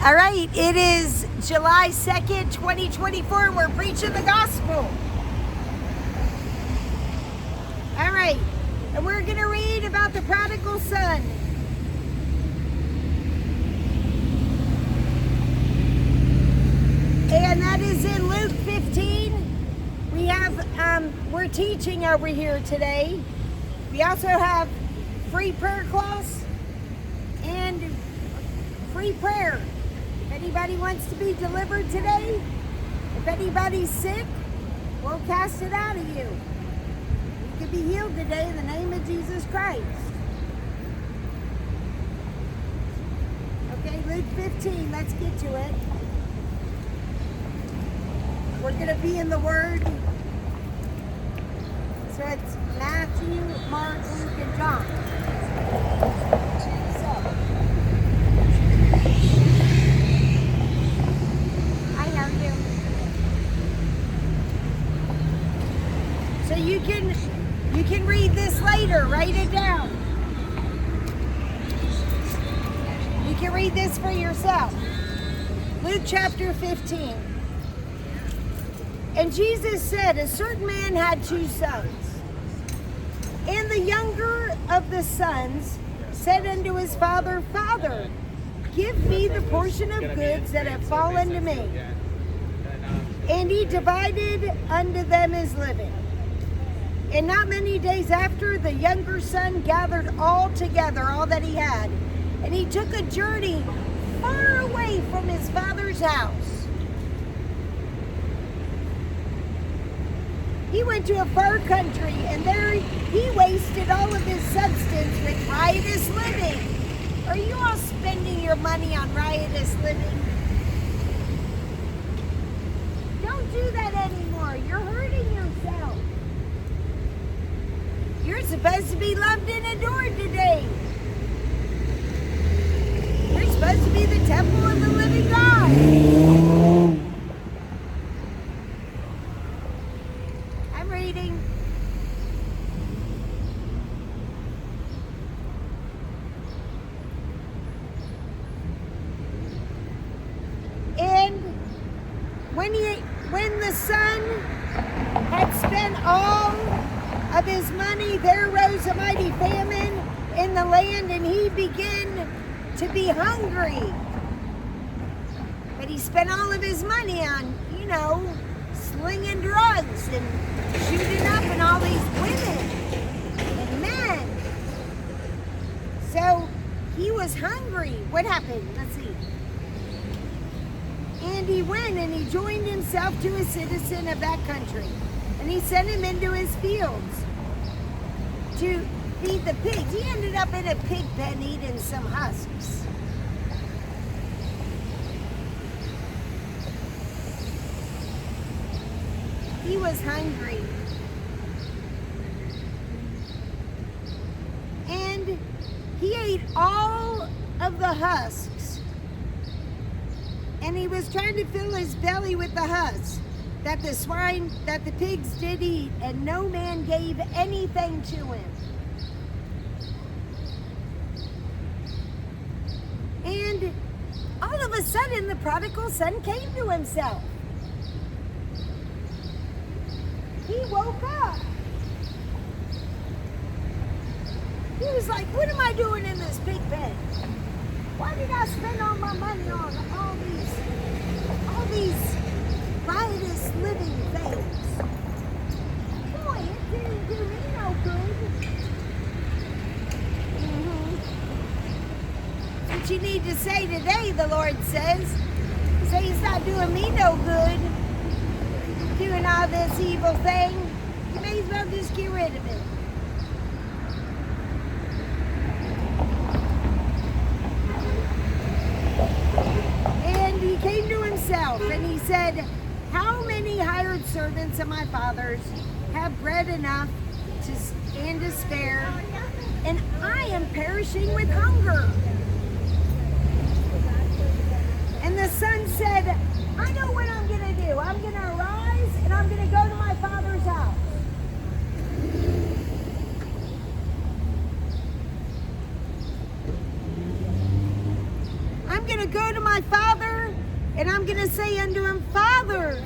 All right, it is July 2nd, 2024, and we're preaching the gospel. All right, and we're going to read about the prodigal son. And that is in Luke 15. We have, we're teaching over here today. We also have free prayer class and free prayer. If anybody wants to be delivered today, if anybody's sick, we'll cast it out of you. You can be healed today in the name of Jesus Christ. Okay, Luke 15, let's get to it. We're going to be in the Word. So it's Matthew, Mark, Luke, and John. So you can read this later. Write it down. You can read this for yourself. Luke chapter 15. And Jesus said, a certain man had 2 sons. And the younger of the sons said unto his father, Father, give me the portion of goods that have fallen to me. And he divided unto them his living. And not many days after, the younger son gathered all together, all that he had, and he took a journey far away from his father's house. He went to a far country, and there he wasted all of his substance with riotous living. Are you all spending your money on riotous living? Don't do that anymore. You're hurting yourself. You're supposed to be loved and adored today. You're supposed to be the temple of the living God. I'm reading. And when the son had spent all of his money, there rose a mighty famine in the land, and he began to be hungry. But he spent all of his money on, slinging drugs and shooting up and all these women and men. So he was hungry. What happened? Let's see. And he went and he joined himself to a citizen of that country. And he sent him into his fields to feed the pigs. He ended up in a pig pen eating some husks. He was hungry. And he ate all of the husks. And he was trying to fill his belly with the husks that the pigs did eat, and no man gave anything to him. And all of a sudden, the prodigal son came to himself. He woke up. He was like, what am I doing in this pig pen? Why did I spend all my money on all these riotous living things? Boy, it didn't do me no good. That's what you need to say today, the Lord says. Say it's not doing me no good, doing all this evil thing. You may as well just get rid of it. And he came to himself and he said, how many hired servants of my father's have bread enough and to spare, and I am perishing with hunger? And the son said, I know what I'm going to do. I'm going to arise and I'm going to go to my father's house. I'm going to go to my father and I'm going to say unto him, Father,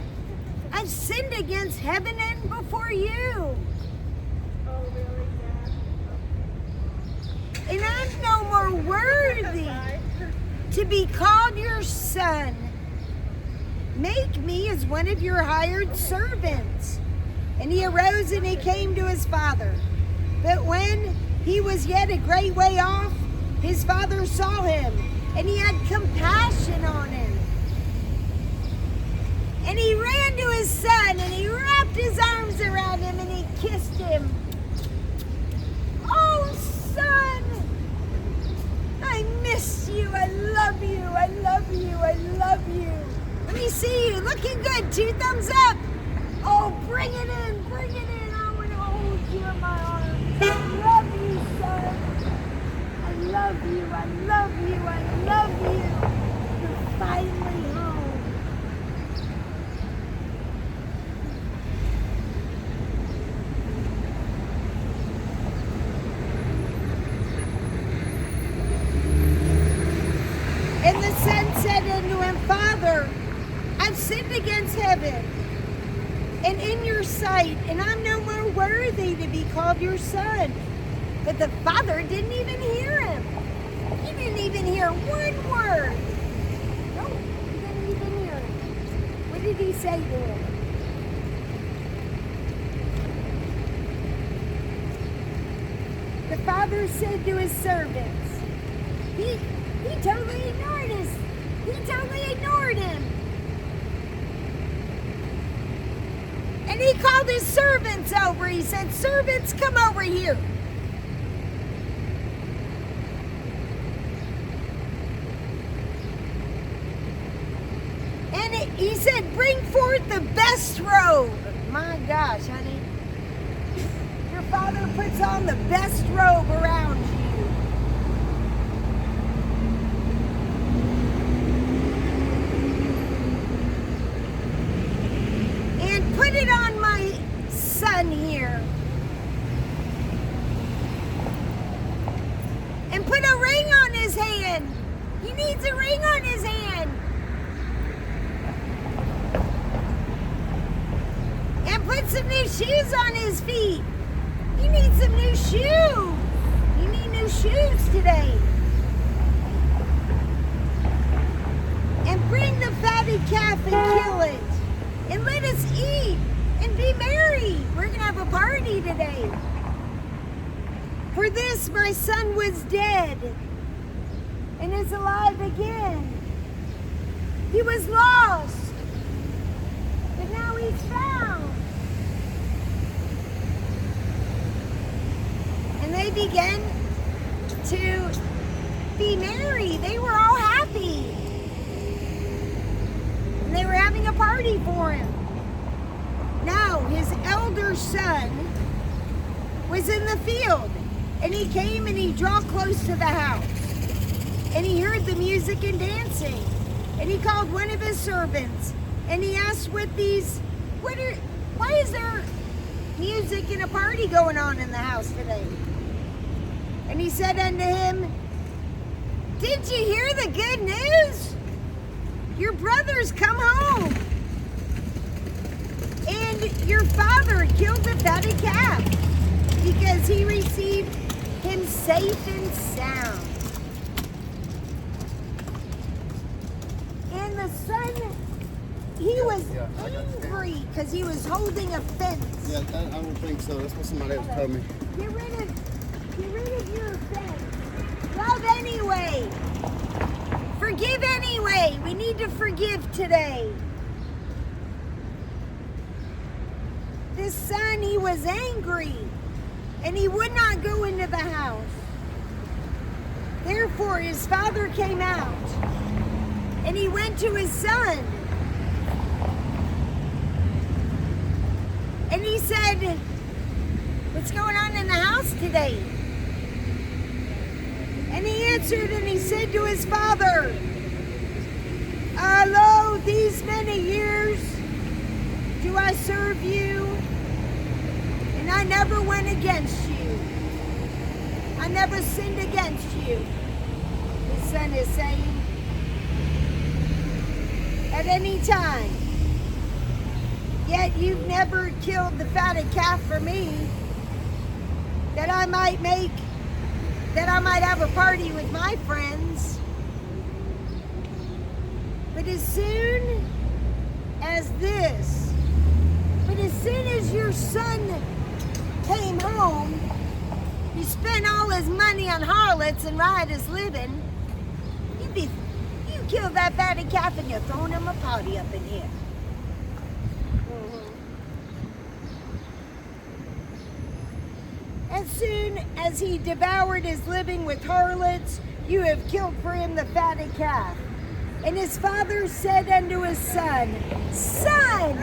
I've sinned against heaven and before you. And I'm no more worthy to be called your son. Make me as one of your hired servants. And he arose and he came to his father. But when he was yet a great way off, his father saw him, and he had compassion on him. And he ran to his son, and he wrapped his arms around him, and he kissed him. Oh, son, I miss you. I love you. I love you. I love you. Let me see you. Looking good. 2 thumbs up. Oh, bring it in. Bring it in. I want to hold you in my arms. I love you, son. I love you. I love you. I love you. You're finally home. And the son said unto him, Father, I've sinned against heaven and in your sight, and I'm no more worthy to be called your son. But the father didn't even hear him. He didn't even hear one word. No, he didn't even hear him. What did he say to him? The father said to his servants, he totally ignored us. He totally ignored him. And he called his servants over. He said, servants, come over here. And he said, bring forth the best robe. My gosh, honey. Your father puts on the best robe around you. Put it on my son here. And put a ring on his hand. He needs a ring on his hand. And put some new shoes on his feet. He needs some new shoes. You need new shoes today. And bring the fatted calf and kill it. And let us eat and be merry. We're going to have a party today. For this my son was dead and is alive again. He was lost, but now he's found. And they began to be merry. They were all happy. They were having a party for him. Now, his elder son was in the field, and he came and he drew close to the house, and he heard the music and dancing, and he called one of his servants, and he asked why is there music and a party going on in the house today? And he said unto him, did you hear the good news? Your brothers come home, and your father killed the fatted calf because he received him safe and sound. And the son, he was angry because he was holding a fence. Yeah, I don't think so. That's what somebody else told me. Get rid of your offense. Love anyway. Forgive anyway. We need to forgive today. This son, he was angry, and he would not go into the house. Therefore, his father came out, and he went to his son. And he said, what's going on in the house today? And he answered and he said to his father, lo, these many years do I serve you, and I never went against you. I never sinned against you. His son is saying, at any time. Yet you've never killed the fatted calf for me, that I might have a party with my friends. But as soon as your son came home, he spent all his money on harlots and riotous living. You killed that fatted calf and you're throwing him a party up in here. As soon as he devoured his living with harlots, you have killed for him the fatted calf. And his father said unto his son, Son!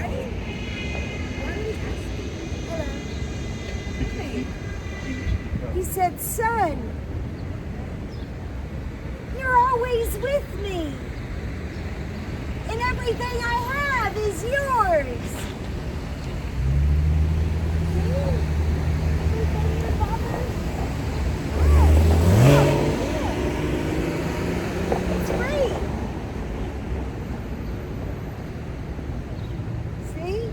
He said, Son, you're always with me, and everything I have is yours. It's free. See?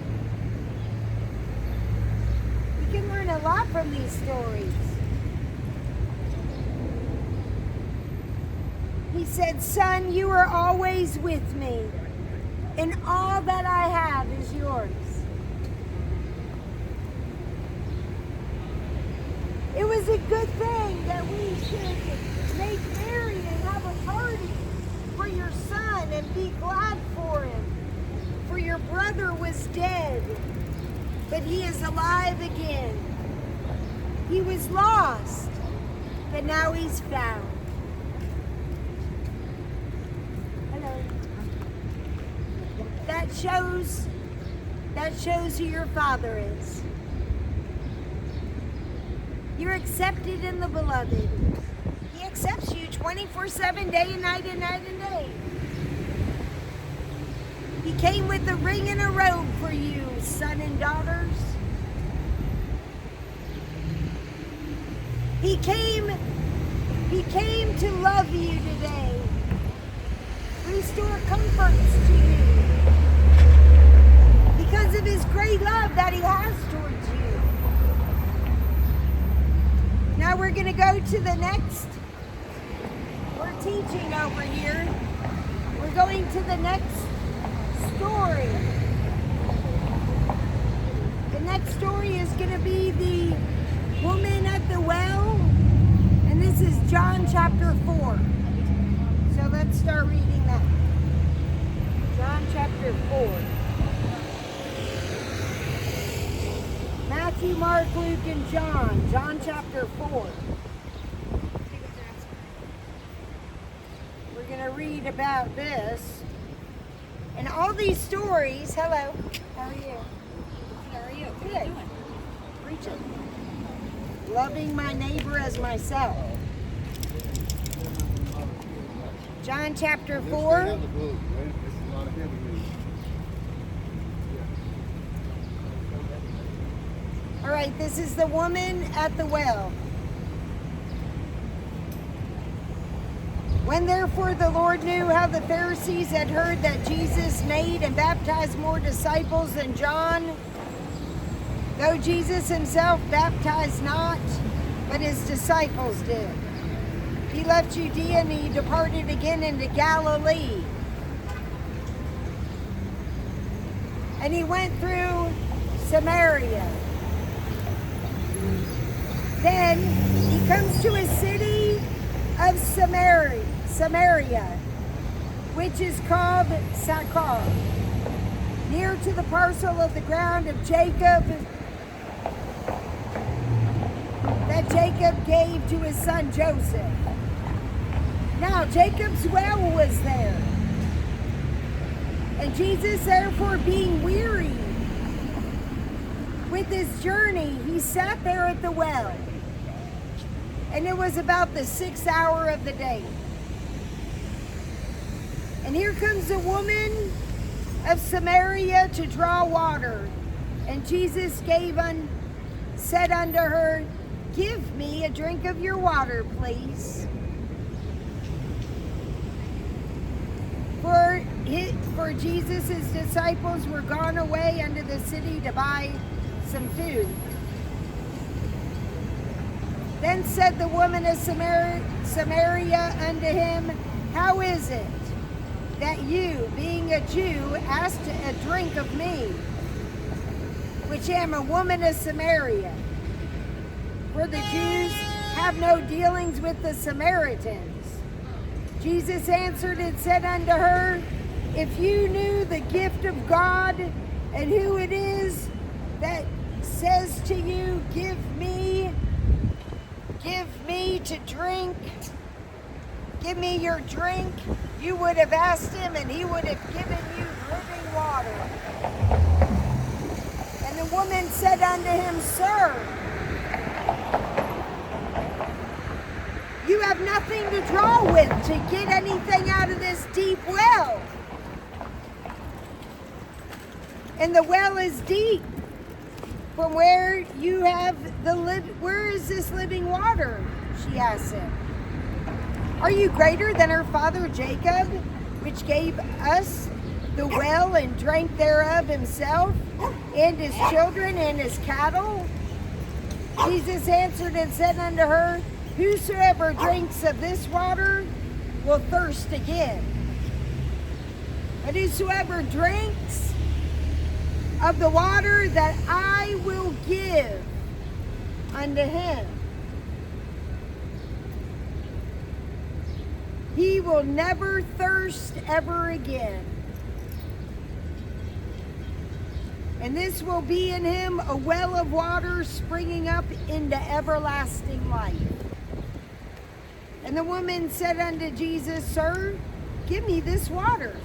You can learn a lot from these stories. He said, Son, you are always with me, and all that I have is yours. It was a good thing that we should make merry and have a party for your son and be glad for him. For your brother was dead, but he is alive again. He was lost, but now he's found. That shows who your father is. You're accepted in the beloved. He accepts you 24/7, day and night and night and day. He came with a ring and a robe for you, son and daughters. He came to love you today. Restore comforts to you. Because of his great love that he has towards you. Now we're going to go to the next. We're teaching over here. We're going to the next story. The next story is going to be the woman at the well. And this is John chapter 4. So let's start reading that. John chapter 4. Matthew, Mark, Luke, and John. John chapter 4. We're going to read about this. And all these stories, hello, how are you? How are you? What are Good. you doing? Preaching. Loving my neighbor as myself. John chapter 4. All right, this is the woman at the well. When therefore the Lord knew how the Pharisees had heard that Jesus made and baptized more disciples than John, though Jesus himself baptized not, but his disciples did, he left Judea and he departed again into Galilee. And he went through Samaria. Then he comes to a city of Samaria, which is called Sychar, near to the parcel of the ground of Jacob, that Jacob gave to his son Joseph. Now Jacob's well was there. And Jesus, therefore, being weary with his journey, he sat there at the well. And it was about the 6th hour of the day. And here comes a woman of Samaria to draw water. And Jesus said unto her, Give me a drink of your water, please. For for Jesus, his disciples were gone away unto the city to buy some food. Then said the woman of Samaria unto him, How is it that you, being a Jew, ask a drink of me, which am a woman of Samaria? For the Jews have no dealings with the Samaritans. Jesus answered and said unto her, If you knew the gift of God, and who it is that says to you, Give me to drink, give me your drink, you would have asked him, and he would have given you living water. And the woman said unto him, Sir, you have nothing to draw with to get anything out of this deep well. And the well is deep. From where you have where is this living water? She asked him. Are you greater than our father Jacob, which gave us the well and drank thereof himself, and his children and his cattle? Jesus answered and said unto her, Whosoever drinks of this water will thirst again. But whosoever drinks of the water that I will give unto him, he will never thirst ever again. And this will be in him a well of water springing up into everlasting life. And the woman said unto Jesus, Sir, give me this water,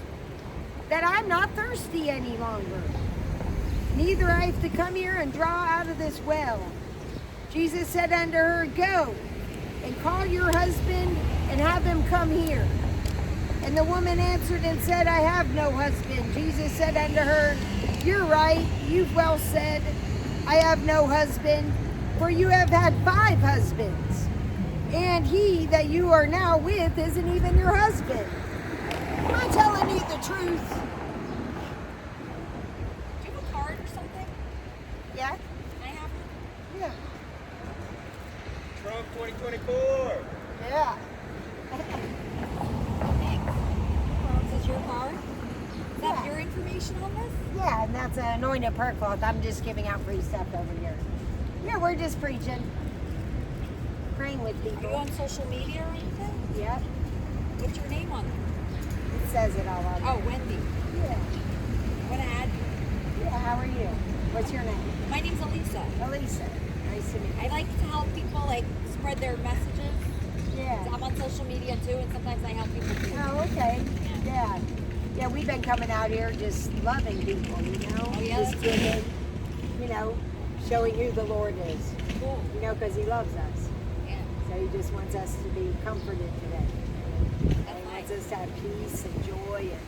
that I'm not thirsty any longer, neither I have to come here and draw out of this well. Jesus said unto her, Go and call your husband and have him come here. And the woman answered and said, I have no husband. Jesus said unto her, You're right, you've well said, I have no husband, for you have had 5 husbands, and he that you are now with isn't even your husband. Am I telling you the truth? Do you have a card or something? Yeah? Can I have it? Yeah. Trump 2024. Yeah. Thanks. Well, is this your card? Is that Yeah. your information on this? Yeah, and that's an anointed prayer cloth. I'm just giving out free stuff over here. Yeah, we're just preaching. Praying with Are you people. on social media or anything? Yep. What's your name on there? It says it all on Oh, Wendy. Yeah. I'm gonna add you. Yeah, how are you? What's your name? My name's Elisa. Elisa. Nice to meet I like to help people like spread their messages. you. Yeah. I'm on social media too, and sometimes I help people too. Oh, okay. Yeah. Yeah, we've been coming out here just loving people, you know? Oh, yeah? Just giving, you know, showing who the Lord is, Cool. you know, because he loves us. Yeah. So he just wants us to be comforted today. And he That's wants nice. us to have peace and joy, and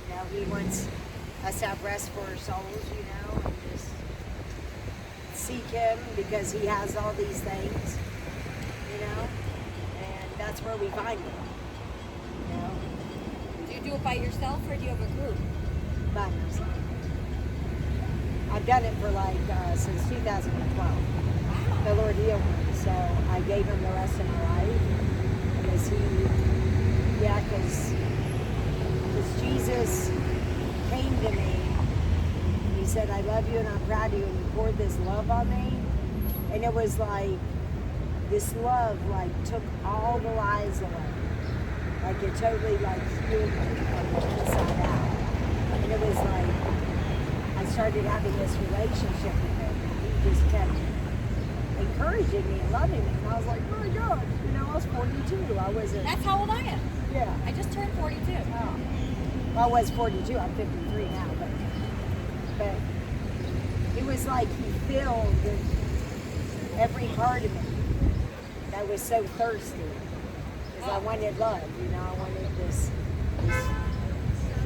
you know, he wants us to have rest for our souls, you know, and just seek him because he has all these things, you know, and that's where we find him, you know, Do you do it by yourself or do you have a group? by myself. I've done it for like since 2012. Wow. The Lord healed me, so I gave him the rest of my life because Jesus came to me and he said, I love you and I'm proud of you, and he poured this love on me, and it was like this love like took all the lies away, like it totally like healed me from the inside out, and it was like I started having this relationship with him, and he just kept encouraging me and loving me, and I was like, my God, you know, I was 42, I wasn't, That's how old I am. yeah. I just turned 42. Oh. Well, I was 42. I'm 53 now, but it was like he filled every part of me that was so thirsty because I wanted love, you know. I wanted this,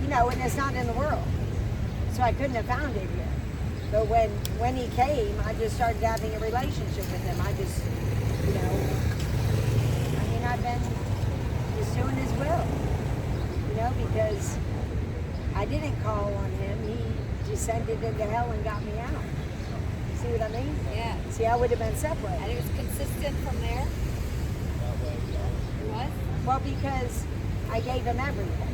you know, and it's not in the world, so I couldn't have found it here. But when he came, I just started having a relationship with him. I just, you know, I mean, I've been just doing his will, you know, because I didn't call on him. He descended into hell and got me out. See what I mean? Yeah. See, I would have been separated. And it was consistent from there? It was? Well, because I gave him everything,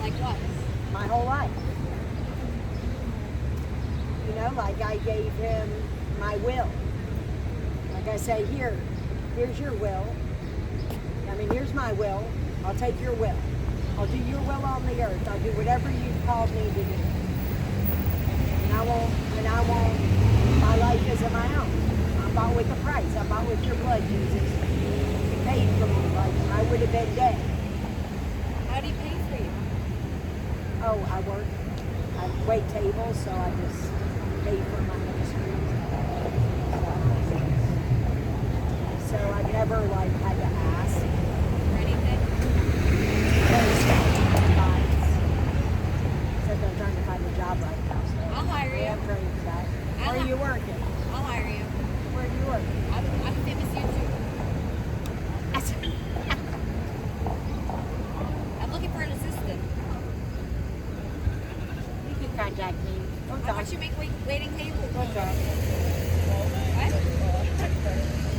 Like what? my whole life. You know, like I gave him my will. Like I say, here's your will. I mean, here's my will. I'll take your will. I'll do your will on the earth. I'll do whatever you've called me to do. And I won't, my life isn't my own. I'm bought with a price. I'm bought with your blood, Jesus. You paid for me. Like, I would have been dead. How do you pay for you? Oh, I work. I wait tables, so I just pay for my ministry. So I've never like had to ask. For anything? Said they're trying to find a job right now. So I'll hire yeah, you. praise God. Where are you working? I'll hire you. Where do you work? I'm a famous YouTuber. I'm looking for an assistant. You can contact me. We'll How talk. much you make waiting tables? We'll talk. What?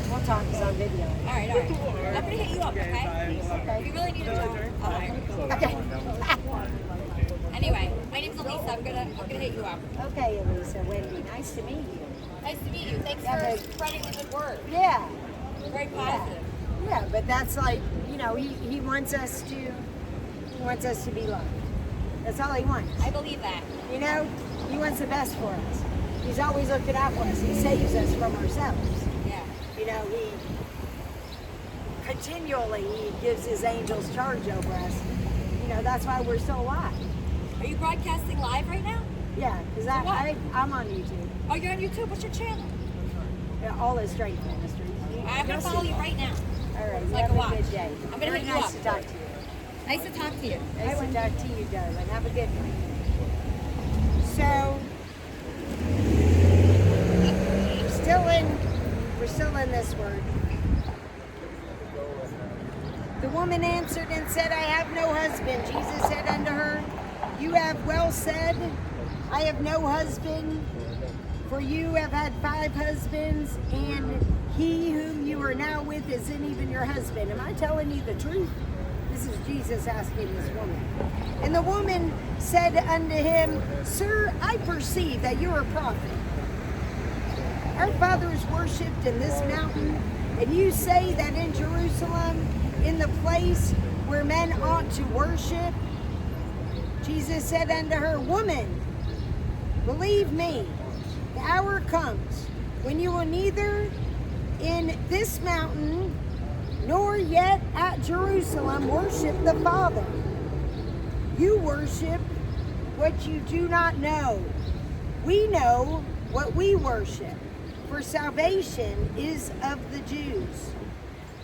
We'll talk. It's on video. All right. I'm gonna hit you up, okay? Okay. If you really need a job, I'll hire you. Okay. Anyway, my name's Elisa. I'm gonna hit you up. Okay, Elisa. Wendy, nice to meet you. Nice to meet you. Thanks Yeah, for but- spreading the good word. Yeah. Very positive. Yeah, but that's like, you know, he wants us to be loved. That's all he wants. I believe that. You know, he wants the best for us. He's always looking out for us. He saves us from ourselves. Yeah. You know, he gives his angels charge over us. You know, that's why we're still alive. Are you broadcasting live right now? Yeah, because what? I'm on YouTube. Oh, you're on YouTube. What's your channel? Yeah, all is strength ministries. I'm gonna follow you right now. All right, So you I have can a watch. good day. I'm gonna Very hit you nice up. to talk to you. Nice to talk to you. Nice to talk to you, darling. Have a good one. So, we're still in this word. The woman answered and said, I have no husband. Jesus said unto her, you have well said, I have no husband, for you have had 5 husbands, and he whom you are now with isn't even your husband. Am I telling you the truth? This is Jesus asking this woman. And the woman said unto him, Sir, I perceive that you're a prophet. Our fathers worshipped in this mountain, and you say that in Jerusalem, in the place where men ought to worship. Jesus said unto her, Woman, believe me, the hour comes when you will neither in this mountain nor yet at Jerusalem worship the Father. You worship what you do not know. We know what we worship, for salvation is of the Jews.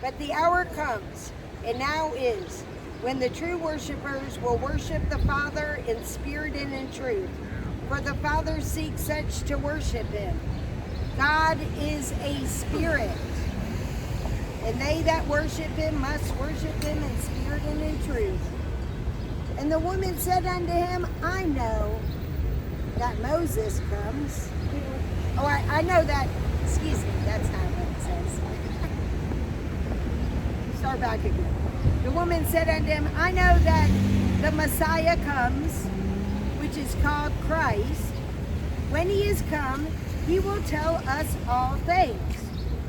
But the hour comes, and now is, when the true worshipers will worship the Father in spirit and in truth. For the Father seeks such to worship him. God is a spirit, and they that worship him must worship him in spirit and in truth. And the woman said unto him, I know that Moses comes. Oh, I know that, excuse me, that's not what it says. Start back again. The woman said unto him, I know that the Messiah comes, which is called Christ. When he is come, he will tell us all things.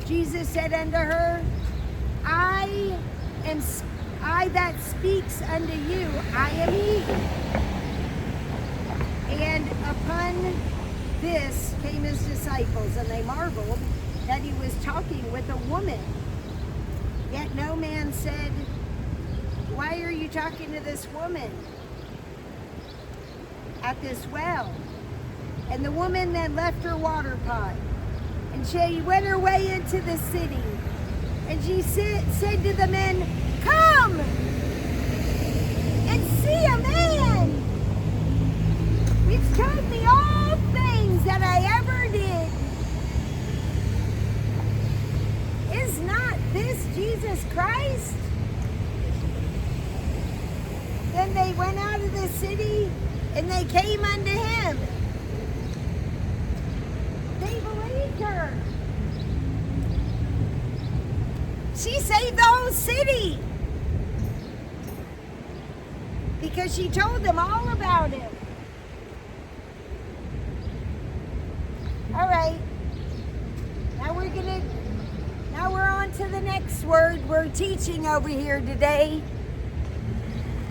Jesus said unto her, I that speaks unto you, I am he. And upon this came his disciples, and they marveled that he was talking with a woman. Yet no man said, why are you talking to this woman at this well? And the woman then left her water pot, and she went her way into the city. And she said to the men, come and see a man which told me all things that I ever did. Is not this Jesus Christ? Then they went out of the city, and they came unto him. They believed her. She saved the whole city because she told them all about him. All right. Now we're on to the next word we're teaching over here today.